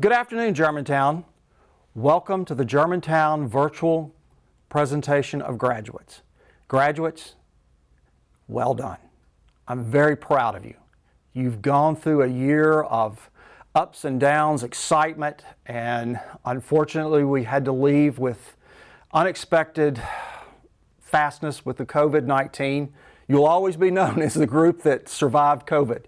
Good afternoon, Germantown. Welcome to the Germantown virtual presentation of graduates. Graduates, well done. I'm very proud of you. You've gone through a year of ups and downs, excitement, and unfortunately we had to leave with unexpected fastness with the COVID-19. You'll always be known as the group that survived COVID.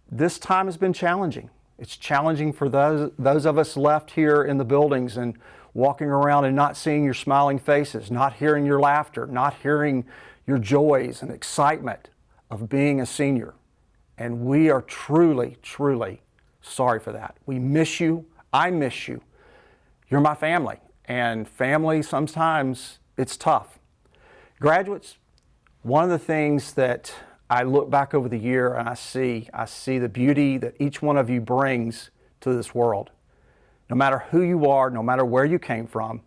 This time has been challenging. It's challenging for those of us left here in the buildings and walking around and not seeing your smiling faces, not hearing your laughter, not hearing your joys and excitement of being a senior. And we are truly, truly sorry for that. We miss you. I miss you. You're my family. And family, sometimes it's tough. Graduates, one of the things that I look back over the year and I see the beauty that each one of you brings to this world. No matter who you are, no matter where you came from,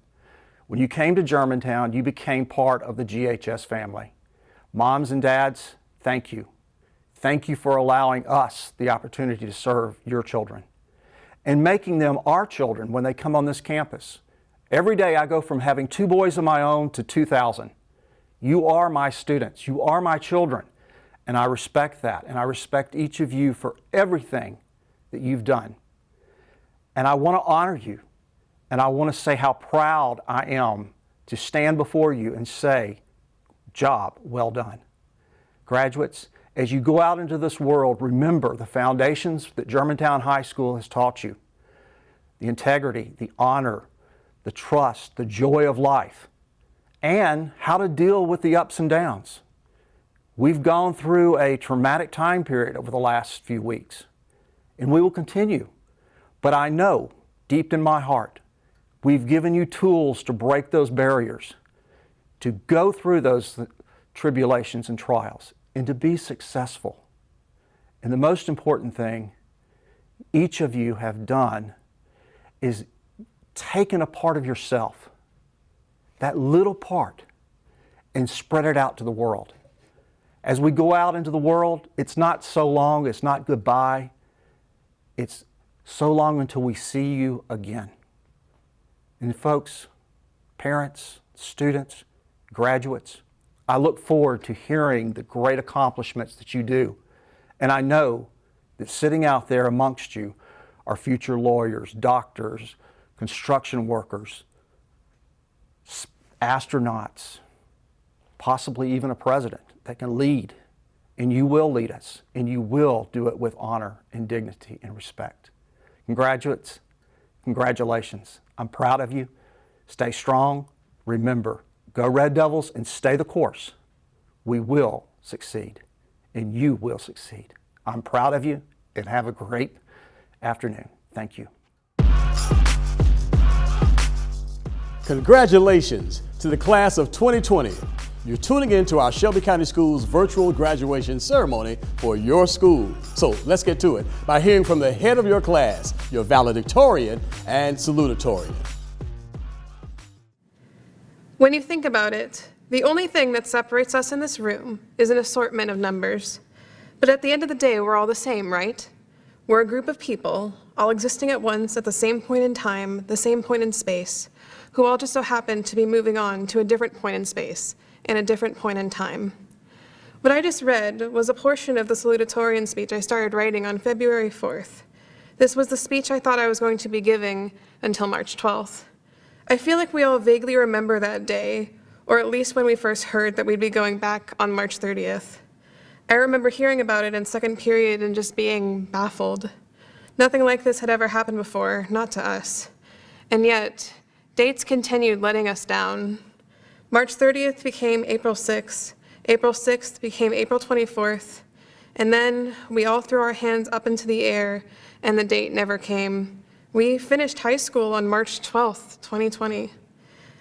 when you came to Germantown, you became part of the GHS family. Moms and dads, thank you. Thank you for allowing us the opportunity to serve your children and making them our children when they come on this campus. Every day I go from having 2 boys of my own to 2,000. You are my students. You are my children. And I respect that, and I respect each of you for everything that you've done. And I want to honor you, and I want to say how proud I am to stand before you and say, job well done. Graduates, as you go out into this world, remember the foundations that Germantown High School has taught you. The integrity, the honor, the trust, the joy of life, and how to deal with the ups and downs. We've gone through a traumatic time period over the last few weeks, and we will continue. But I know, deep in my heart, we've given you tools to break those barriers, to go through those tribulations and trials, and to be successful. And the most important thing each of you have done is taken a part of yourself, that little part, and spread it out to the world. As we go out into the world, it's not so long, it's not goodbye. It's so long until we see you again. And folks, parents, students, graduates, I look forward to hearing the great accomplishments that you do. And I know that sitting out there amongst you are future lawyers, doctors, construction workers, astronauts, possibly even a president that can lead, and you will lead us, and you will do it with honor and dignity and respect. Graduates, congratulations. I'm proud of you. Stay strong. Remember, go Red Devils and stay the course. We will succeed, and you will succeed. I'm proud of you, and have a great afternoon. Thank you. Congratulations to the class of 2020. You're tuning in to our Shelby County Schools virtual graduation ceremony for your school. So let's get to it by hearing from the head of your class, your valedictorian and salutatorian. When you think about it, the only thing that separates us in this room is an assortment of numbers. But at the end of the day, we're all the same, right? We're a group of people, all existing at once at the same point in time, the same point in space, who all just so happen to be moving on to a different point in space and a different point in time. What I just read was a portion of the Salutatorian speech I started writing on February 4th. This was the speech I thought I was going to be giving until March 12th. I feel like we all vaguely remember that day, or at least when we first heard that we'd be going back on March 30th. I remember hearing about it in second period and just being baffled. Nothing like this had ever happened before, not to us. And yet, dates continued letting us down. March 30th became April 6th, April 6th became April 24th, and then we all threw our hands up into the air and the date never came. We finished high school on March 12th, 2020.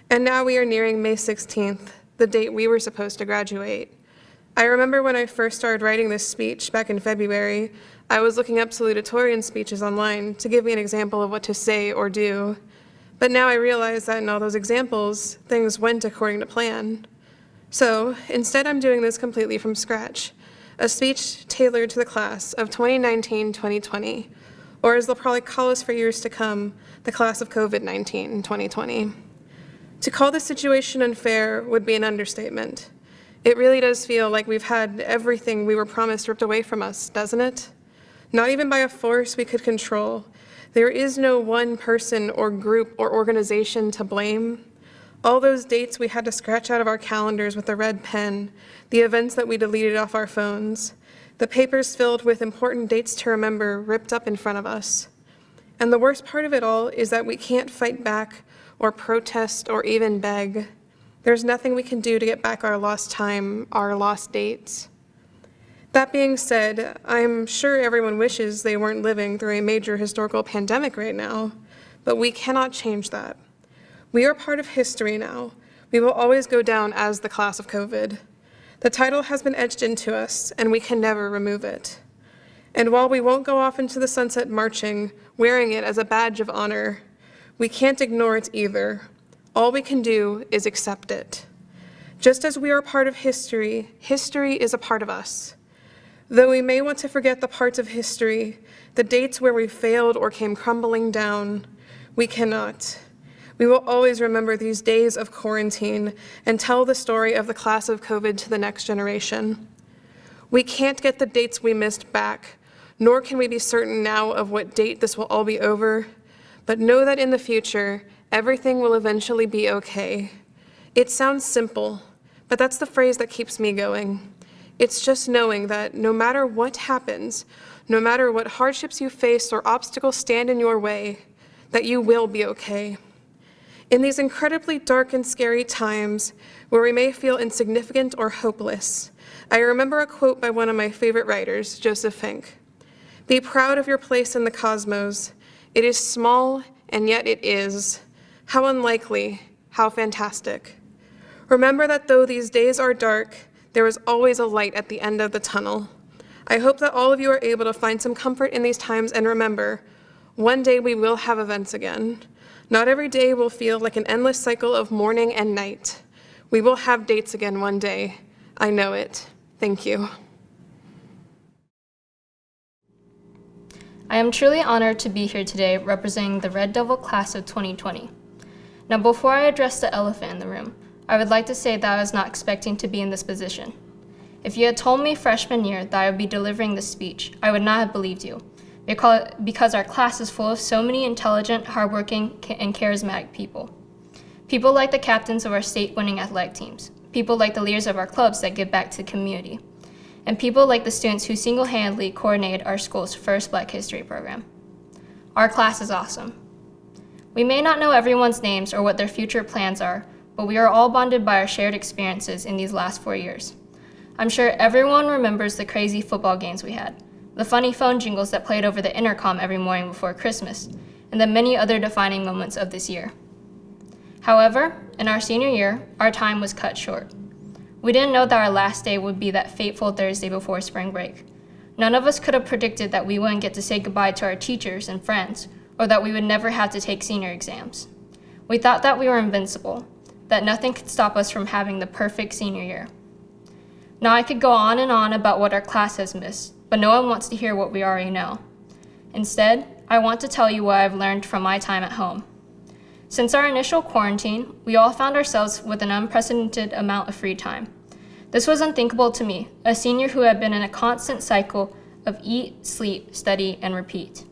And now we are nearing May 16th, the date we were supposed to graduate. I remember when I first started writing this speech back in February, I was looking up salutatorian speeches online to give me an example of what to say or do. But now I realize that in all those examples, things went according to plan. So instead, I'm doing this completely from scratch, a speech tailored to the class of 2019-2020, or as they'll probably call us for years to come, the class of COVID-19 in 2020. To call this situation unfair would be an understatement. It really does feel like we've had everything we were promised ripped away from us, doesn't it? Not even by a force we could control. There is no one person or group or organization to blame. All those dates we had to scratch out of our calendars with a red pen, the events that we deleted off our phones, the papers filled with important dates to remember ripped up in front of us. And the worst part of it all is that we can't fight back or protest or even beg. There's nothing we can do to get back our lost time, our lost dates. That being said, I'm sure everyone wishes they weren't living through a major historical pandemic right now, but we cannot change that. We are part of history now. We will always go down as the class of COVID. The title has been etched into us, and we can never remove it. And while we won't go off into the sunset marching, wearing it as a badge of honor, we can't ignore it either. All we can do is accept it. Just as we are part of history, history is a part of us. Though we may want to forget the parts of history, the dates where we failed or came crumbling down, we cannot. We will always remember these days of quarantine and tell the story of the class of COVID to the next generation. We can't get the dates we missed back, nor can we be certain now of what date this will all be over, but know that in the future, everything will eventually be okay. It sounds simple, but that's the phrase that keeps me going. It's just knowing that no matter what happens, no matter what hardships you face or obstacles stand in your way, that you will be okay. In these incredibly dark and scary times where we may feel insignificant or hopeless, I remember a quote by one of my favorite writers, Joseph Fink. "Be proud of your place in the cosmos. It is small, and yet it is. How unlikely, how fantastic. Remember that though these days are dark, there is always a light at the end of the tunnel. I hope that all of you are able to find some comfort in these times and remember, one day we will have events again. Not every day will feel like an endless cycle of morning and night. We will have dates again one day. I know it. Thank you." I am truly honored to be here today representing the Red Devil class of 2020. Now, before I address the elephant in the room, I would like to say that I was not expecting to be in this position. If you had told me freshman year that I would be delivering this speech, I would not have believed you, because our class is full of so many intelligent, hardworking, and charismatic people. People like the captains of our state-winning athletic teams, people like the leaders of our clubs that give back to the community, and people like the students who single-handedly coordinated our school's first Black History program. Our class is awesome. We may not know everyone's names or what their future plans are, but we are all bonded by our shared experiences in these last 4 years. I'm sure everyone remembers the crazy football games we had, the funny phone jingles that played over the intercom every morning before Christmas, and the many other defining moments of this year. However, in our senior year, our time was cut short. We didn't know that our last day would be that fateful Thursday before spring break. None of us could have predicted that we wouldn't get to say goodbye to our teachers and friends, or that we would never have to take senior exams. We thought that we were invincible, that nothing could stop us from having the perfect senior year. Now I could go on and on about what our class has missed, but no one wants to hear what we already know. Instead, I want to tell you what I've learned from my time at home. Since our initial quarantine, we all found ourselves with an unprecedented amount of free time. This was unthinkable to me, a senior who had been in a constant cycle of eat, sleep, study, and repeat.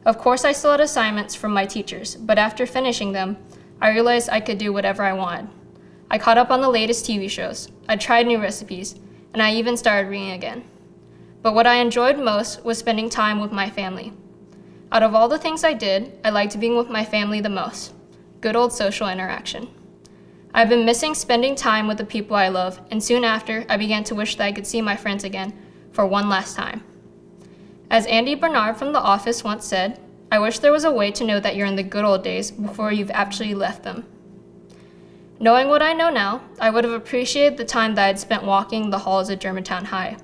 Of course, I still had assignments from my teachers, but after finishing them, I realized I could do whatever I wanted. I caught up on the latest TV shows, I tried new recipes, and I even started reading again. But what I enjoyed most was spending time with my family. Out of all the things I did, I liked being with my family the most. Good old social interaction. I've been missing spending time with the people I love, and soon after, I began to wish that I could see my friends again for one last time. As Andy Bernard from The Office once said, I wish there was a way to know that you're in the good old days before you've actually left them. Knowing what I know now, I would have appreciated the time that I'd spent walking the halls at Germantown High.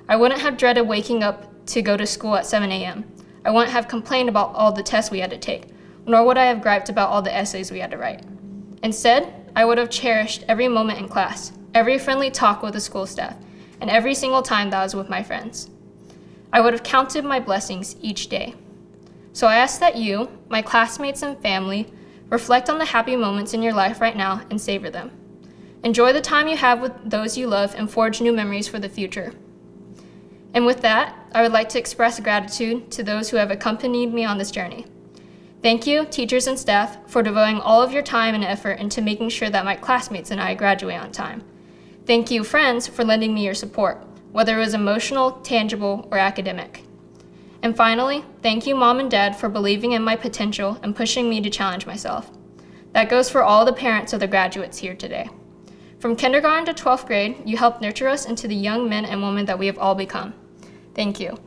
I wouldn't have dreaded waking up to go to school at 7 a.m. I wouldn't have complained about all the tests we had to take, nor would I have griped about all the essays we had to write. Instead, I would have cherished every moment in class, every friendly talk with the school staff, and every single time that I was with my friends. I would have counted my blessings each day. So I ask that you, my classmates and family, reflect on the happy moments in your life right now and savor them. Enjoy the time you have with those you love and forge new memories for the future. And with that, I would like to express gratitude to those who have accompanied me on this journey. Thank you, teachers and staff, for devoting all of your time and effort into making sure that my classmates and I graduate on time. Thank you, friends, for lending me your support, whether it was emotional, tangible, or academic. And finally, thank you, Mom and Dad, for believing in my potential and pushing me to challenge myself. That goes for all the parents of the graduates here today. From kindergarten to 12th grade, you helped nurture us into the young men and women that we have all become. Thank you.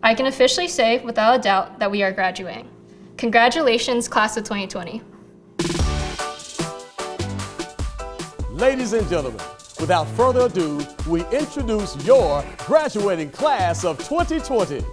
I can officially say, without a doubt, that we are graduating. Congratulations, class of 2020. Ladies and gentlemen, without further ado, we introduce your graduating class of 2020.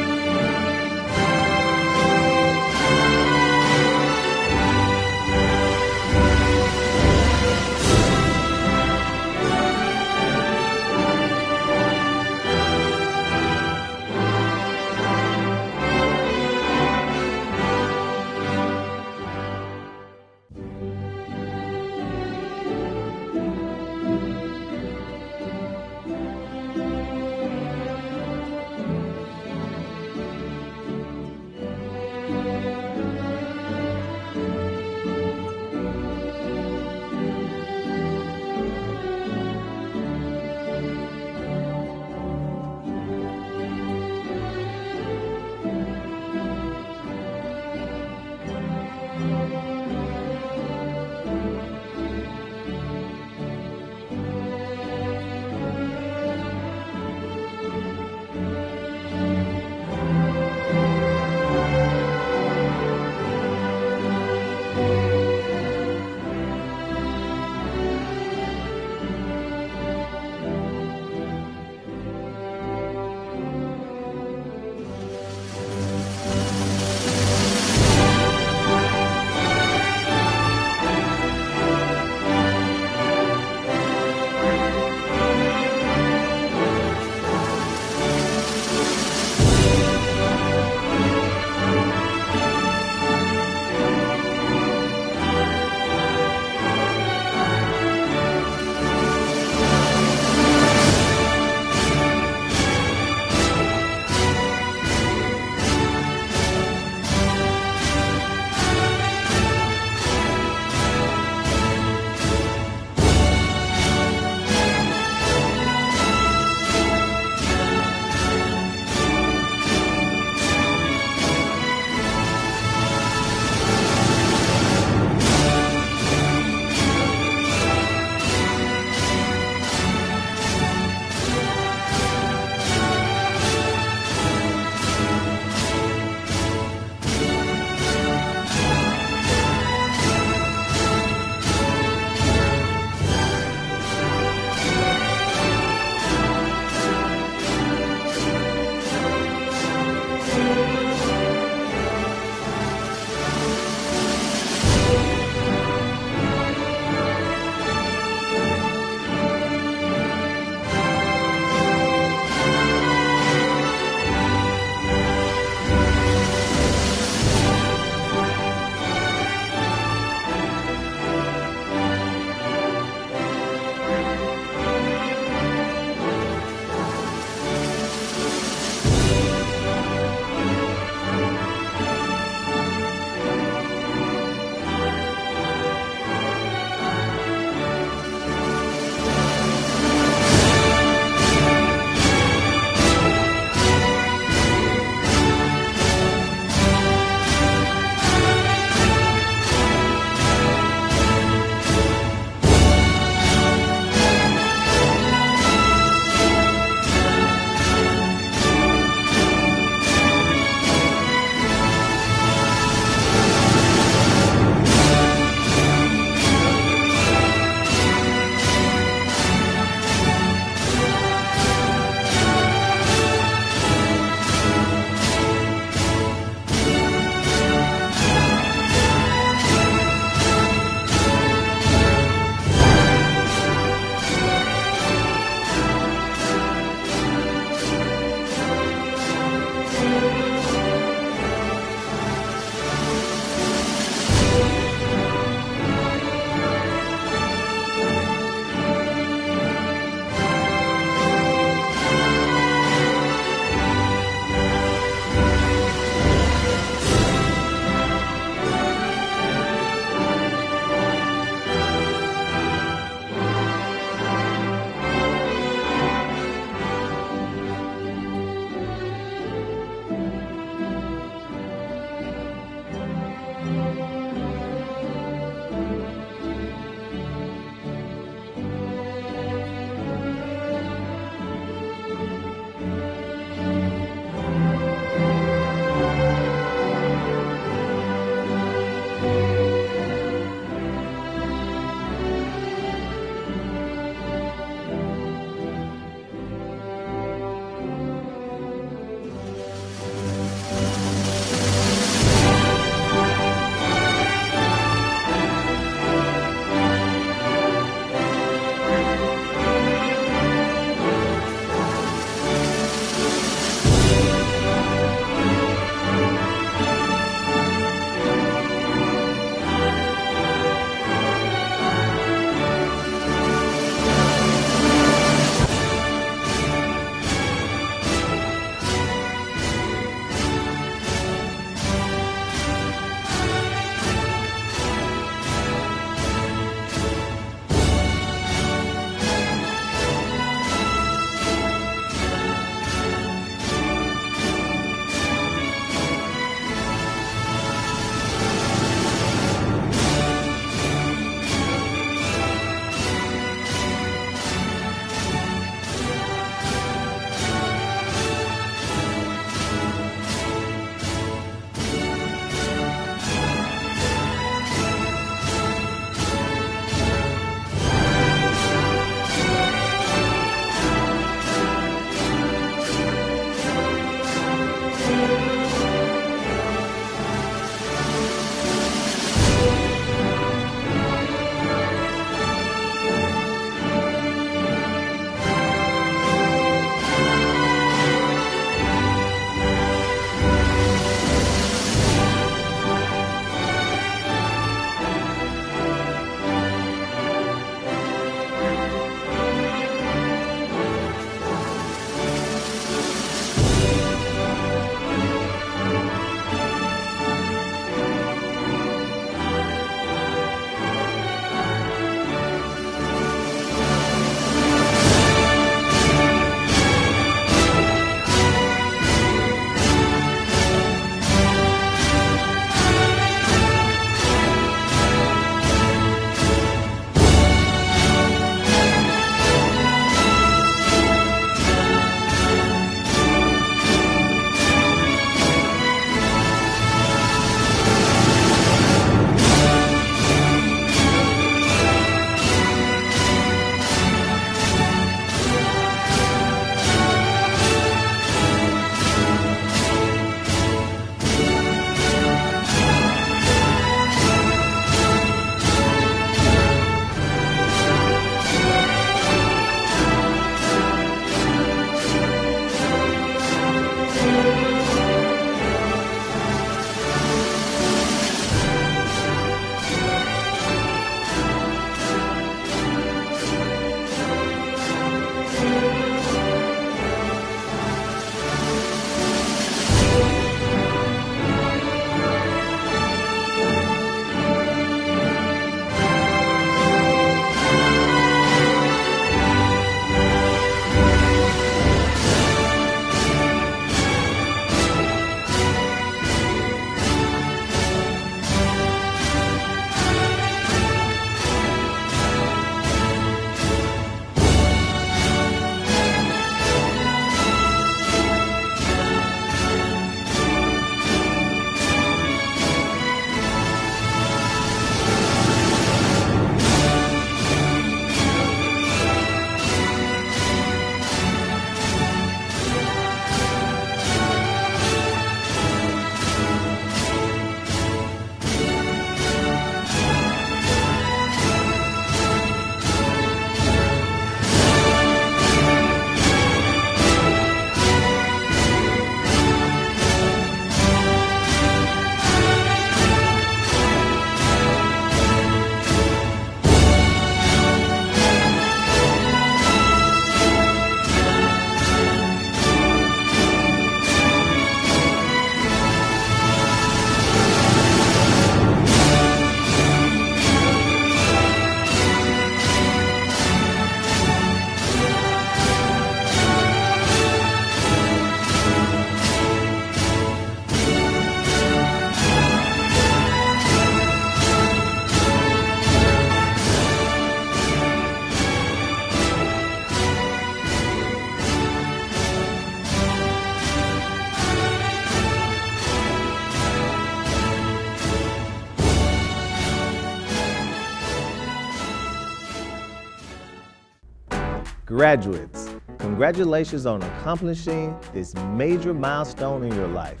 Graduates, congratulations on accomplishing this major milestone in your life.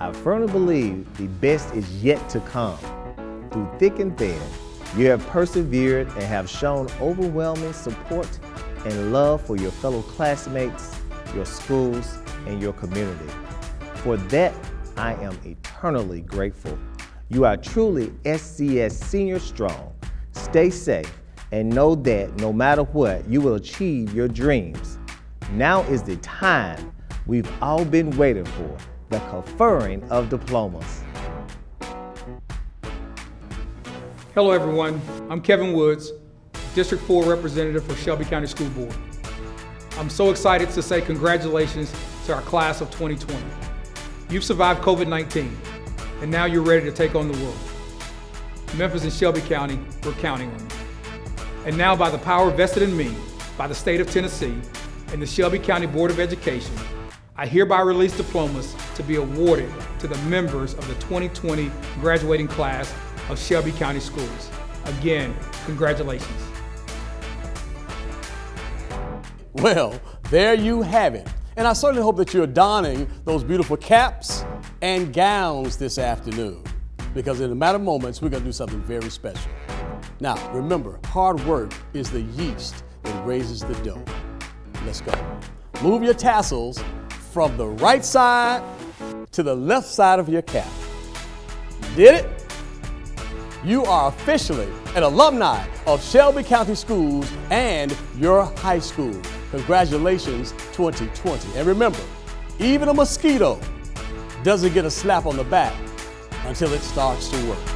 I firmly believe the best is yet to come. Through thick and thin, you have persevered and have shown overwhelming support and love for your fellow classmates, your schools, and your community. For that, I am eternally grateful. You are truly SCS Senior Strong. Stay safe and know that no matter what, you will achieve your dreams. Now is the time we've all been waiting for, the conferring of diplomas. Hello everyone, I'm Kevin Woods, District 4 Representative for Shelby County School Board. I'm so excited to say congratulations to our class of 2020. You've survived COVID-19, and now you're ready to take on the world. Memphis and Shelby County, we're counting on you. And now, by the power vested in me by the state of Tennessee and the Shelby County Board of Education, I hereby release diplomas to be awarded to the members of the 2020 graduating class of Shelby County Schools. Again, congratulations. Well, there you have it. And I certainly hope that you're donning those beautiful caps and gowns this afternoon, because in a matter of moments, we're going to do something very special. Now, remember, hard work is the yeast that raises the dough. Let's go. Move your tassels from the right side to the left side of your cap. Did it? You are officially an alumni of Shelby County Schools and your high school. Congratulations, 2020. And remember, even a mosquito doesn't get a slap on the back until it starts to work.